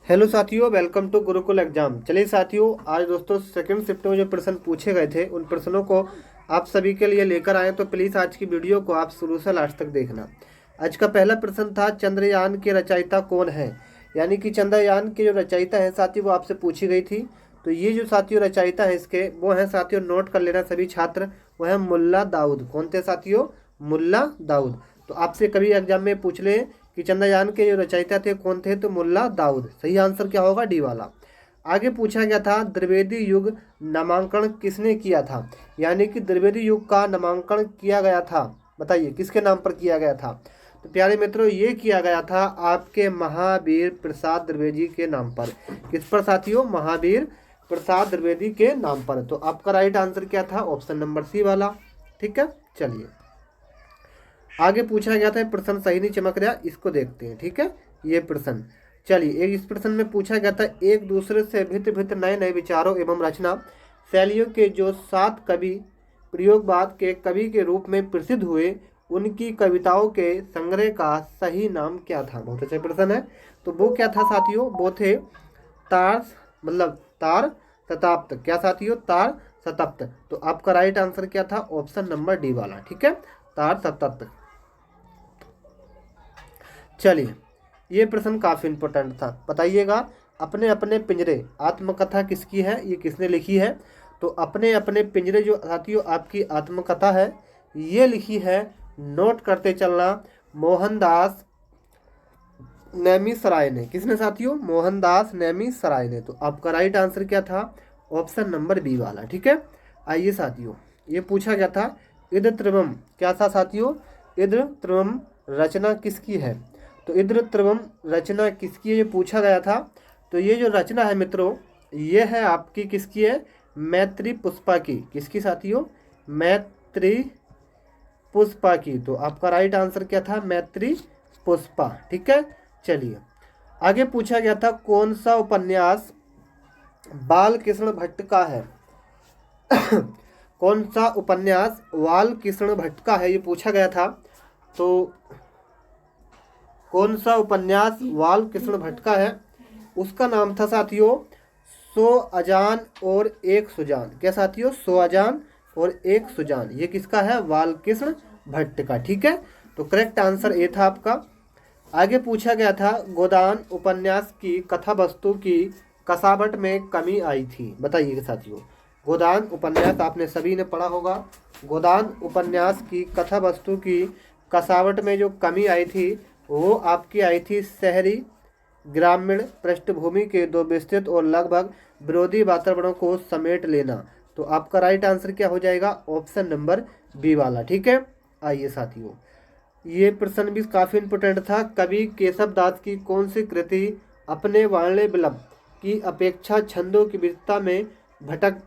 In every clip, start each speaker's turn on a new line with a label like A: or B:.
A: Hello साथियों, welcome to Gurukul exam. चलिए साथियों, आज दोस्तों सेकंड शिफ्ट में जो प्रश्न पूछे गए थे उन प्रश्नों को आप सभी के लिए लेकर आए, तो प्लीज़ आज की वीडियो को आप शुरू से लास्ट तक देखना। आज का पहला प्रश्न था, चंद्रयान के रचयिता कौन है। यानी कि चंद्रयान के जो रचयिता है साथियों, वो आपसे पूछी गई थी। तो ये जो साथियों रचयिता है इसके, वो हैं साथियों, नोट कर लेना सभी छात्र, वो है मुल्ला दाऊद। कौन थे साथियों? मुल्ला दाऊद। तो आपसे कभी एग्जाम में पूछ ले कि चंद्रयान के जो रचयिता थे कौन थे, तो मुल्ला दाऊद। सही आंसर क्या होगा? डी वाला। आगे पूछा गया था, द्विवेदी युग नामांकन किसने किया था। यानी कि द्विवेदी युग का नामांकन किया गया था, बताइए किसके नाम पर किया गया था। तो प्यारे मित्रों, ये किया गया था आपके महावीर प्रसाद द्विवेदी के नाम पर। किस पर साथियों? महावीर प्रसाद द्विवेदी के नाम पर। तो आपका राइट आंसर क्या था? ऑप्शन नंबर सी वाला। ठीक है, चलिए आगे पूछा गया था, प्रश्न सही नहीं चमक रहा, इसको देखते हैं। ठीक है, ये प्रश्न, चलिए एक इस प्रश्न में पूछा गया था, एक दूसरे से भिन्न भिन्न नए नए विचारों एवं रचना शैलियों के जो 7 कवि प्रयोगवाद के कवि के रूप में प्रसिद्ध हुए, उनकी कविताओं के संग्रह का सही नाम क्या था। बहुत अच्छा प्रश्न है। तो वो क्या था साथियों? वो थे तार, मतलब तार शताब्द। क्या साथियों? तार शताब्द। तो आपका राइट आंसर क्या था? ऑप्शन नंबर डी वाला। ठीक है, तार शताब्द। चलिए, ये प्रश्न काफ़ी इंपॉर्टेंट था, बताइएगा। अपने अपने पिंजरे आत्मकथा किसकी है, ये किसने लिखी है। तो अपने अपने पिंजरे जो साथियों आपकी आत्मकथा है, ये लिखी है, नोट करते चलना, मोहनदास नेमिसराय ने। किसने साथियों? मोहनदास नेमिसराय ने। तो आपका राइट आंसर क्या था? ऑप्शन नंबर बी वाला। ठीक है, आइए साथियों, ये पूछा गया था, इद्र त्रिवम क्या था साथियों? इद्र त्रिवम रचना किसकी है। तो इद्र त्रिवम रचना किसकी है, ये पूछा गया था। तो ये जो रचना है मित्रों, ये है आपकी किसकी है? मैत्री पुष्पा की। किसकी साथियों? मैत्री पुष्पा की। तो आपका राइट आंसर क्या था? मैत्री पुष्पा। ठीक है, चलिए आगे पूछा गया था, कौन सा उपन्यास बाल कृष्ण भट्ट का है। कौन सा उपन्यास बाल कृष्ण भट्ट का है, ये पूछा गया था। तो कौन सा उपन्यास बाल कृष्ण भट्ट का है, उसका नाम था साथियों, सो अजान और एक सुजान। क्या साथियों? सो अजान और एक सुजान। ये किसका है? बाल कृष्ण भट्ट का। ठीक है, तो करेक्ट आंसर ए था आपका। आगे पूछा गया था, गोदान उपन्यास की कथा वस्तु की कसावट में कमी आई थी। बताइए साथियों, गोदान उपन्यास आपने सभी ने पढ़ा होगा। गोदान उपन्यास की कथा वस्तु की कसावट में जो कमी आई थी, वो आपकी आई थी शहरी ग्रामीण पृष्ठभूमि के दो विस्तृत और लगभग विरोधी वातावरणों को समेट लेना। तो आपका राइट आंसर क्या हो जाएगा? ऑप्शन नंबर बी वाला। ठीक है, आइए साथियों, ये प्रश्न भी काफ़ी इंपोर्टेंट था, कवि केशव दास की कौन सी कृति अपने वाण्य विलंब की अपेक्षा छंदों की विविधता में भटक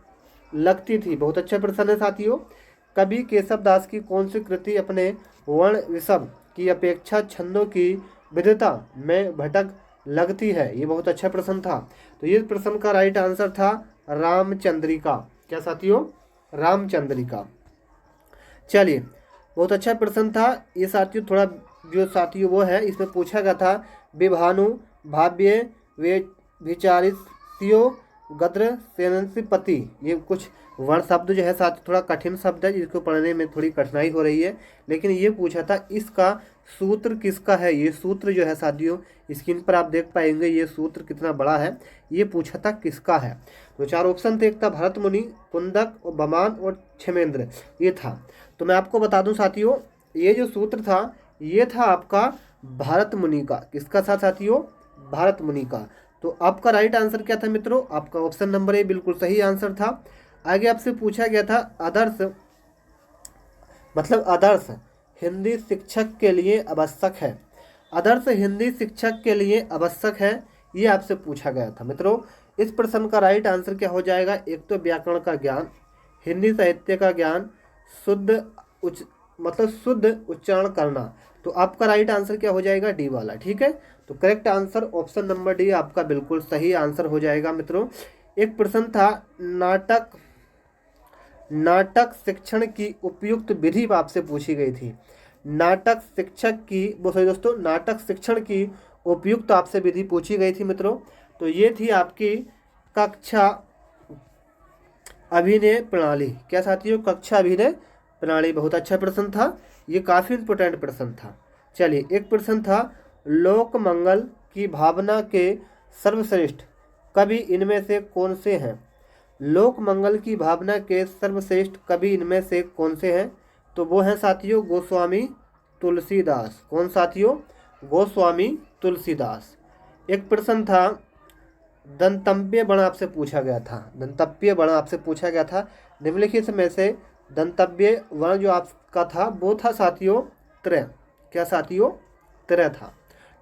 A: लगती थी। बहुत अच्छा प्रश्न है साथियों। कवि केशव दास की कौन सी कृति अपने वर्ण ऋषभ की अपेक्षा छंदों की विविधता में भटक लगती है। ये बहुत अच्छा प्रश्न था। तो ये प्रश्न का राइट आंसर था रामचंद्रिका। क्या साथियों? रामचंद्रिका। चलिए, बहुत अच्छा प्रश्न था ये साथियों। थोड़ा जो साथियों वो है, इसमें पूछा गया था, विभानु भाव्य वे विचारित्यो गद्र सेनपति। ये कुछ वर्ण शब्द जो है साथ थोड़ा कठिन शब्द है, जिसको पढ़ने में थोड़ी कठिनाई हो रही है। लेकिन ये पूछा था, इसका सूत्र किसका है। ये सूत्र जो है साथियों, स्क्रीन पर आप देख पाएंगे, ये सूत्र कितना बड़ा है। ये पूछा था किसका है। तो 4 ऑप्शन थे, एक था भरत मुनि, कुंदक और बमान और क्षेमेंद्र, ये था। तो मैं आपको बता दूं साथियों, ये जो सूत्र था, ये था आपका भरत मुनि का। किसका था साथियों? भरत मुनि का। तो आपका राइट आंसर क्या था मित्रों? आपका ऑप्शन नंबर ए बिल्कुल सही आंसर था। आगे आपसे पूछा गया था, आदर्श मतलब आदर्श हिंदी शिक्षक के लिए आवश्यक है। आदर्श हिंदी शिक्षक के लिए आवश्यक है, ये आपसे पूछा गया था मित्रों। इस प्रश्न का राइट आंसर क्या हो जाएगा? एक तो व्याकरण का ज्ञान, हिंदी साहित्य का ज्ञान, शुद्ध उच्चारण करना। तो आपका राइट आंसर क्या हो जाएगा? डी वाला। ठीक है, तो correct answer option number D आपका बिल्कुल सही आंसर हो जाएगा मित्रों। एक प्रश्न था, नाटक शिक्षण की उपयुक्त विधि आपसे पूछी गई थी। नाटक शिक्षण की उपयुक्त आपसे विधि पूछी गई थी मित्रों। तो ये थी आपकी कक्षा अभिनय प्रणाली। क्या साथियों, कक्षा अभिनय प्रणाली। बहुत अच्छा प्रश्न था, ये काफ़ी इंपॉर्टेंट प्रश्न था। चलिए एक प्रश्न था, लोक मंगल की भावना के सर्वश्रेष्ठ कवि इनमें से कौन से हैं? लोक मंगल की भावना के सर्वश्रेष्ठ कवि इनमें से कौन से हैं? तो वो हैं साथियों गोस्वामी तुलसीदास। कौन साथियों? गोस्वामी तुलसीदास। एक प्रश्न था, दंतव्य वर्ण आपसे पूछा गया था। दंतव्य वर्ण आपसे पूछा गया था, निम्नलिखित में से दंतव्य वर्ण जो आपका था वो था साथियों त्रय। क्या साथियों? त्रय था।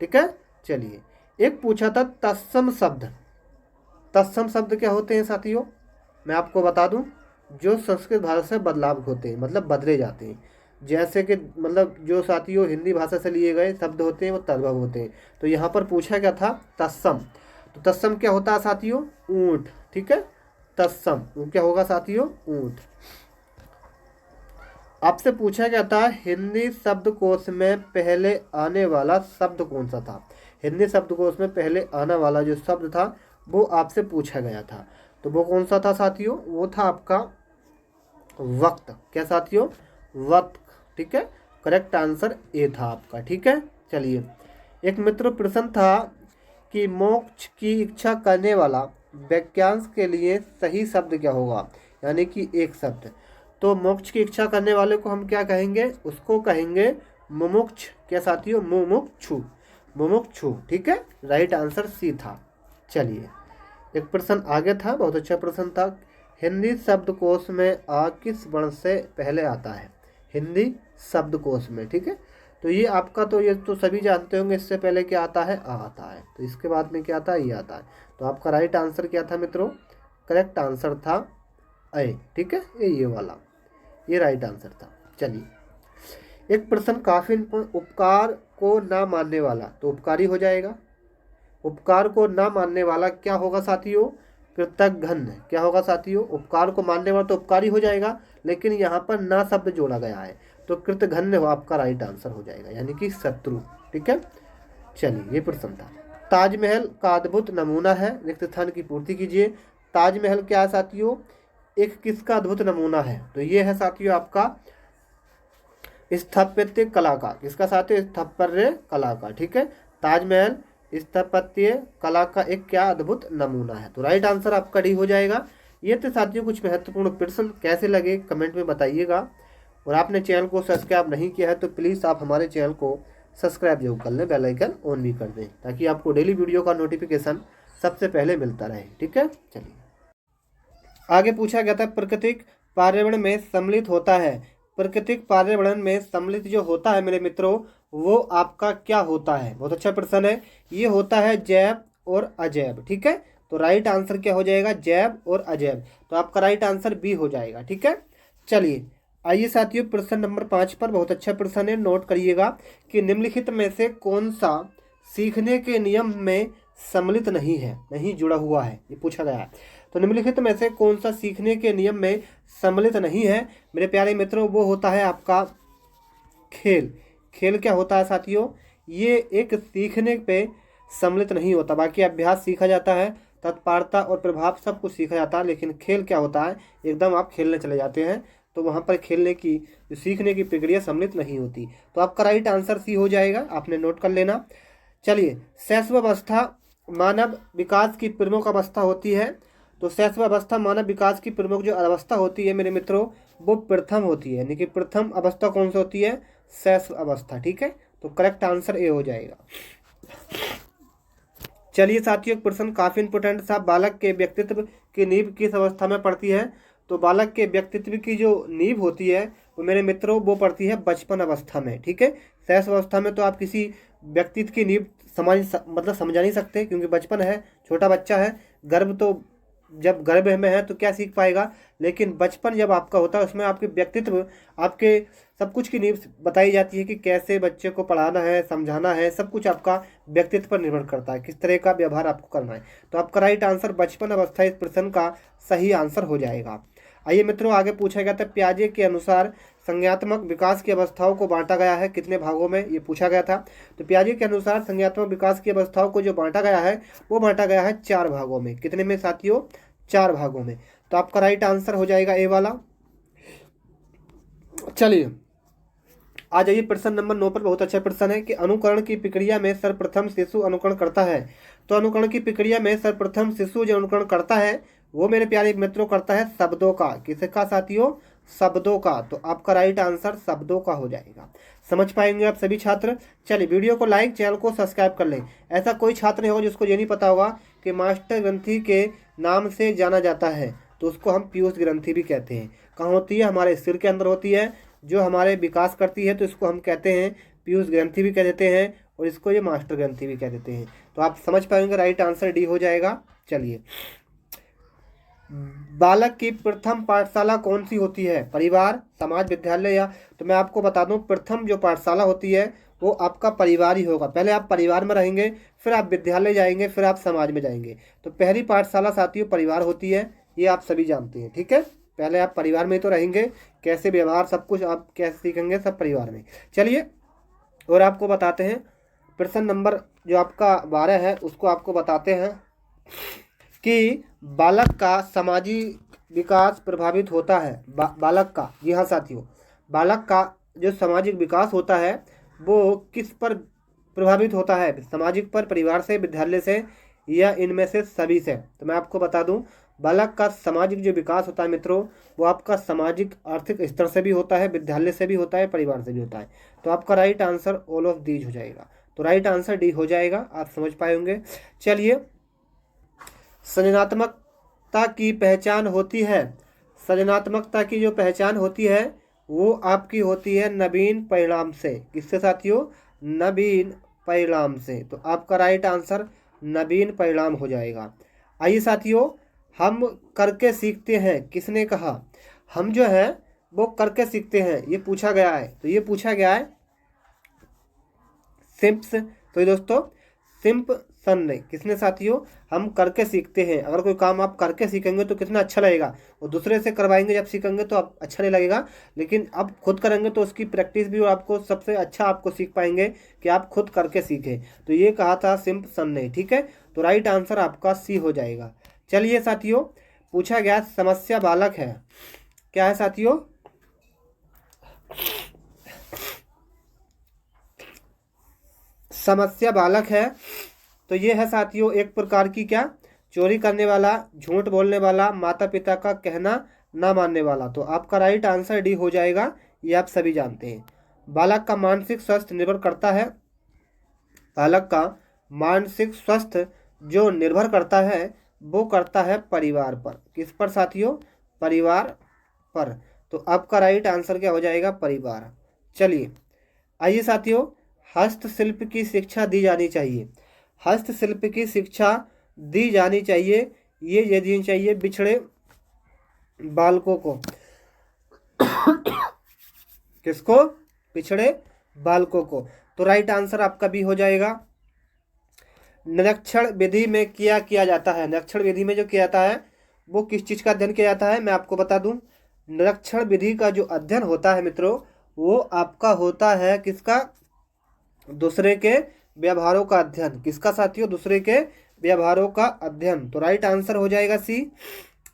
A: ठीक है। चलिए एक पूछा था तत्सम शब्द। तत्सम शब्द क्या होते हैं साथियों? मैं आपको बता दूं, जो संस्कृत भाषा से बदलाव होते हैं, मतलब बदले जाते हैं। जैसे कि मतलब जो साथियों हिंदी भाषा से लिए गए शब्द होते हैं वो तद्भव होते हैं। तो यहाँ पर पूछा गया था तत्सम। तो तत्सम क्या होता है साथियों? ऊंट। ठीक है। तत्सम क्या होगा साथियों? ऊंट। आपसे पूछा गया था हिंदी शब्दकोश में पहले आने वाला शब्द कौन सा था? हिंदी शब्दकोश में पहले आने वाला जो शब्द था वो आपसे पूछा गया था। तो वो कौन सा था साथियों? वो था आपका वक्त। क्या साथियों? वक्त। ठीक है। करेक्ट आंसर ए था आपका। ठीक है। चलिए एक मित्र प्रश्न था कि मोक्ष की इच्छा करने वाला वाक्यांश के लिए सही शब्द क्या होगा? यानी कि एक शब्द। तो मोक्ष की इच्छा करने वाले को हम क्या कहेंगे? उसको कहेंगे मुमुक्ष। क्या साथियों? मुमुक्षु। मुमुक्षु। ठीक है। राइट आंसर सी था। चलिए एक प्रश्न आगे था, बहुत अच्छा प्रश्न था। हिंदी शब्दकोश में आ किस वर्ण से पहले आता है? हिंदी शब्दकोश में। ठीक है। तो ये आपका तो ये तो सभी जानते होंगे, इससे पहले क्या आता है? आ आता है। तो इसके बाद में क्या आता है? ये आता है। तो आपका राइट आंसर क्या था मित्रों? करेक्ट आंसर था ए। ठीक है। ये वाला, ये राइट आंसर था। चलिए एक प्रश्न काफी उपकार को ना मानने वाला, तो उपकारी हो जाएगा। उपकार को ना मानने वाला क्या होगा साथियों? कृतघ्न। क्या होगा साथियों? उपकार को मानने वाला तो उपकारी हो जाएगा, लेकिन यहाँ पर ना शब्द जोड़ा गया है तो कृतघ्न आपका राइट आंसर हो जाएगा, यानी कि शत्रु। ठीक है। चलिए ये प्रश्न था, ताजमहल का अद्भुत नमूना है, रिक्त स्थान की पूर्ति कीजिए। ताजमहल क्या है साथियों? एक किसका अद्भुत नमूना है? तो ये है साथियों आपका स्थापत्य कला का। किसका साथियों? स्थापत्य कला का। ठीक है। ताजमहल स्थापत्य कला का एक क्या अद्भुत नमूना है। तो राइट आंसर आपका डी हो जाएगा। ये तो साथियों कुछ महत्वपूर्ण प्रश्न, कैसे लगे कमेंट में बताइएगा। और आपने चैनल को सब्सक्राइब नहीं किया है तो प्लीज़ आप हमारे चैनल को सब्सक्राइब जरूर कर लें, बेल आइकन ऑन भी कर दें, ताकि आपको डेली वीडियो का नोटिफिकेशन सबसे पहले मिलता रहे। ठीक है। चलिए आगे पूछा गया था, प्राकृतिक पर्यावरण में सम्मिलित होता है। प्राकृतिक पर्यावरण में सम्मिलित जो होता है मेरे मित्रों, वो आपका क्या होता है? बहुत अच्छा प्रश्न है। ये होता है जैव और अजैव। ठीक है। तो राइट आंसर क्या हो जाएगा? जैव और अजैव। तो आपका राइट आंसर बी हो जाएगा। ठीक है। चलिए आइए साथियों प्रश्न नंबर 5 पर, बहुत अच्छा प्रश्न है, नोट करिएगा कि निम्नलिखित में से कौन सा सीखने के नियम में सम्मिलित नहीं है, नहीं जुड़ा हुआ है, ये पूछा गया है। तो निम्नलिखित में से कौन सा सीखने के नियम में सम्मिलित नहीं है मेरे प्यारे मित्रों? वो होता है आपका खेल। खेल क्या होता है साथियों? ये एक सीखने पे सम्मिलित नहीं होता। बाकी अभ्यास सीखा जाता है, तत्परता और प्रभाव सब कुछ सीखा जाता है, लेकिन खेल क्या होता है? एकदम आप खेलने चले जाते हैं तो वहाँ पर खेलने की सीखने की प्रक्रिया सम्मिलित नहीं होती। तो आपका राइट आंसर सी हो जाएगा, आपने नोट कर लेना। चलिए शैशवावस्था मानव विकास की प्रमुख अवस्था होती है। तो शैशवावस्था मानव विकास की प्रमुख जो अवस्था होती है मेरे मित्रों, वो प्रथम होती है, यानी कि प्रथम अवस्था कौन सी होती है? शैशव अवस्था। ठीक है। तो करेक्ट आंसर ए हो जाएगा। चलिए साथियों प्रश्न काफी इंपोर्टेंट था, बालक के व्यक्तित्व की नींव किस अवस्था में पड़ती है? तो बालक के व्यक्तित्व की जो नींव होती है वो मेरे मित्रों वो पड़ती है बचपन अवस्था में। ठीक है। शैशव अवस्था में तो आप किसी व्यक्तित्व की नींव समझा नहीं सकते, क्योंकि बचपन है, छोटा बच्चा है। गर्भ तो जब गर्भ में है तो क्या सीख पाएगा, लेकिन बचपन जब आपका होता है उसमें आपके व्यक्तित्व, आपके सब कुछ की नींव बताई जाती है कि कैसे बच्चे को पढ़ाना है, समझाना है, सब कुछ आपका व्यक्तित्व पर निर्भर करता है, किस तरह का व्यवहार आपको करना है। तो आपका राइट आंसर बचपन अवस्था इस प्रश्न का सही आंसर हो जाएगा। आइए मित्रों आगे पूछा गया था, पियाजे के अनुसार संज्ञात्मक विकास की अवस्थाओं को बांटा गया है कितने भागों में, ये पूछा गया था। तो पियाजे के अनुसार संज्ञात्मक विकास की अवस्थाओं को जो बांटा गया है वो बांटा गया है 4 भागों में। कितने में साथियों? 4 भागों में। तो आपका राइट आंसर हो जाएगा ए वाला। चलिए आ जाइए प्रश्न नंबर 9 पर। बहुत अच्छा प्रश्न है कि अनुकरण की प्रक्रिया में सर्वप्रथम शिशु अनुकरण करता है। तो अनुकरण की प्रक्रिया में सर्वप्रथम शिशु जो अनुकरण करता है वो मेरे प्यारे मित्रों करता है शब्दों का। किसका साथियों? शब्दों का। तो आपका राइट आंसर शब्दों का हो जाएगा। समझ पाएंगे आप सभी छात्र? चलिए वीडियो को लाइक, चैनल को सब्सक्राइब कर लें। ऐसा कोई छात्र नहीं होगा जिसको ये नहीं पता होगा कि मास्टर ग्रंथि के नाम से जाना जाता है, तो उसको हम पीयूष ग्रंथि भी कहते हैं। कहाँ होती है? हमारे सिर के अंदर होती है, जो हमारे विकास करती है, तो इसको हम कहते हैं पीयूष ग्रंथि भी कह देते हैं, और इसको ये मास्टर ग्रंथि भी कह देते हैं। तो आप समझ पाएंगे, राइट आंसर डी हो जाएगा। चलिए, बालक की प्रथम पाठशाला कौन सी होती है? परिवार, समाज, विद्यालय या? तो मैं आपको बता दूं, प्रथम जो पाठशाला होती है वो आपका परिवार ही होगा। पहले आप परिवार में रहेंगे, फिर आप विद्यालय जाएंगे, फिर आप समाज में जाएंगे। तो पहली पाठशाला साथियों परिवार होती है, ये आप सभी जानते हैं। ठीक है, पहले आप परिवार में तो रहेंगे, कैसे व्यवहार सब कुछ आप कैसे सीखेंगे, सब परिवार में। चलिए और आपको बताते हैं प्रश्न नंबर जो आपका 12 है उसको आपको बताते हैं कि बालक का सामाजिक विकास प्रभावित होता है। बालक का, जी हाँ साथियों, बालक का जो सामाजिक विकास होता है वो किस पर प्रभावित होता है? सामाजिक पर, परिवार से, विद्यालय से, या इनमें से सभी से? तो मैं आपको बता दूं, बालक का सामाजिक जो विकास होता है मित्रों वो आपका सामाजिक आर्थिक स्तर से भी होता है, विद्यालय से भी होता है, परिवार से भी होता है। तो आपका right answer all of these हो जाएगा। तो राइट आंसर डी हो जाएगा, आप समझ पाएंगे। चलिए, सृजनात्मकता की पहचान होती है। सृजनात्मकता की जो पहचान होती है वो आपकी होती है नवीन परिणाम से। किससे साथियों? नवीन परिणाम से। तो आपका राइट आंसर नवीन परिणाम हो जाएगा। आइए साथियों, हम करके सीखते हैं। किसने कहा? हम जो है वो करके सीखते हैं, ये पूछा गया है। तो ये पूछा गया है सिम्प्स। तो ये दोस्तों सिम्पसन ने, किसने साथियों? हम करके सीखते हैं। अगर कोई काम आप करके सीखेंगे तो कितना अच्छा लगेगा, और दूसरे से करवाएंगे जब सीखेंगे तो आप अच्छा नहीं लगेगा, लेकिन अब खुद करेंगे तो उसकी प्रैक्टिस भी आपको सबसे अच्छा आपको सीख पाएंगे कि आप खुद करके सीखें। तो ये कहा था सिम्पसन ने। ठीक है, तो राइट आंसर आपका सी हो जाएगा। चलिए साथियों, पूछा गया समस्या बालक है। क्या है साथियों? समस्या बालक है। तो ये है साथियों एक प्रकार की क्या? चोरी करने वाला, झूठ बोलने वाला, माता पिता का कहना ना मानने वाला। तो आपका राइट आंसर डी हो जाएगा, ये आप सभी जानते हैं। बालक का मानसिक स्वास्थ्य निर्भर करता है। बालक का मानसिक स्वास्थ्य जो निर्भर करता है वो करता है परिवार पर। किस पर साथियों? परिवार पर। तो आपका राइट आंसर क्या हो जाएगा? परिवार। चलिए आइए साथियों, हस्तशिल्प की शिक्षा दी जानी चाहिए। हस्तशिल्प की शिक्षा दी जानी चाहिए, ये देनी चाहिए बिछड़े बालकों को। किसको? पिछड़े बालकों को। तो राइट आंसर आपका भी हो जाएगा। निरीक्षण विधि में किया जाता है। निरीक्षण विधि में जो किया जाता है वो किस चीज़ का अध्ययन किया जाता है? मैं आपको बता दूं, निरीक्षण विधि का जो अध्ययन होता है मित्रों वो आपका होता है किसका? दूसरे के व्यवहारों का अध्ययन। किसका साथियों? दूसरे के व्यवहारों का अध्ययन। तो राइट आंसर हो जाएगा सी।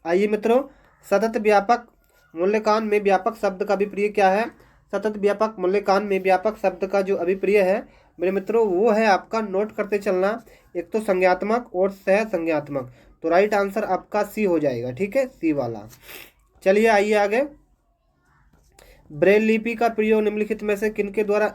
A: आइए मित्रों, सतत व्यापक मूल्यांकन में व्यापक शब्द का अभिप्राय क्या है? सतत व्यापक मूल्यांकन में व्यापक शब्द का जो अभिप्राय है मेरे मित्रों वो है आपका, नोट करते चलना, एक तो संज्ञात्मक और सह संज्ञात्मक। तो राइट आंसर आपका सी हो जाएगा। ठीक है, सी वाला। चलिए आइए आगे। ब्रेल लिपि का प्रयोग निम्नलिखित में से किनके द्वारा